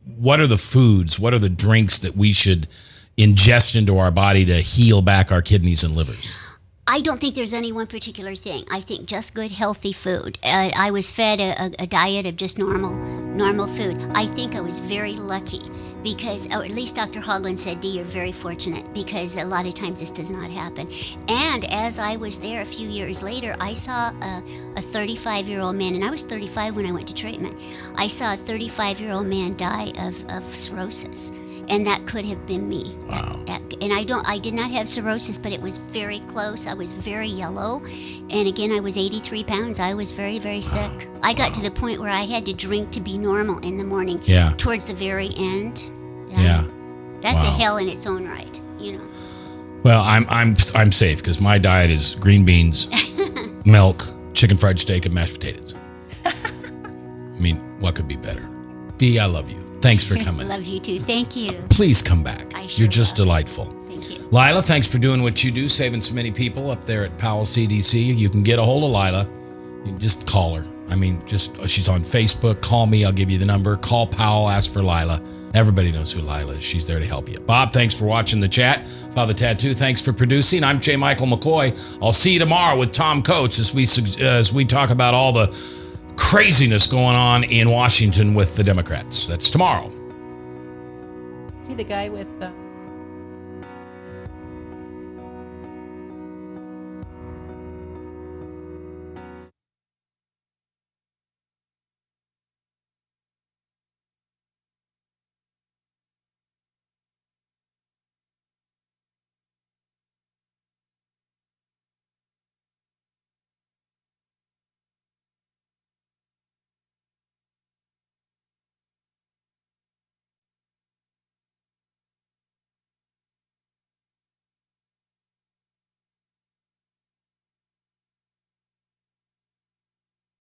what are the foods, what are the drinks that we should ingest into our body to heal back our kidneys and livers? I don't think there's any one particular thing. I think just good, healthy food. I was fed a diet of just normal food. I think I was very lucky because, or at least Dr. Hoagland said, Dee, you're very fortunate, because a lot of times this does not happen. And as I was there a few years later, I saw a 35-year-old man, and I was 35 when I went to treatment. I saw a 35-year-old man die of cirrhosis. And that could have been me. Wow. And I did not have cirrhosis, but it was very close. I was very yellow. And again, I was 83 pounds. I was very, very sick. I got to the point where I had to drink to be normal in the morning. Yeah. Towards the very end. Yeah. That's Wow. a hell in its own right, you know. Well, I'm safe because my diet is green beans, milk, chicken fried steak, and mashed potatoes. I mean, what could be better? Dee, I love you. Thanks for coming. Love you too. Thank you. Please come back. I sure You're just will. delightful. Thank you. Lila, thanks for doing what you do, saving so many people up there at Powell CDC. You can get a hold of Lila. You can just call her. I mean, she's on Facebook. Call me. I'll give you the number. Call Powell. Ask for Lila. Everybody knows who Lila is. She's there to help you. Bob, thanks for watching the chat. Father Tattoo, thanks for producing. I'm J. Michael McCoy. I'll see you tomorrow with Tom Coates as we talk about all the craziness going on in Washington with the Democrats. That's tomorrow. See the guy with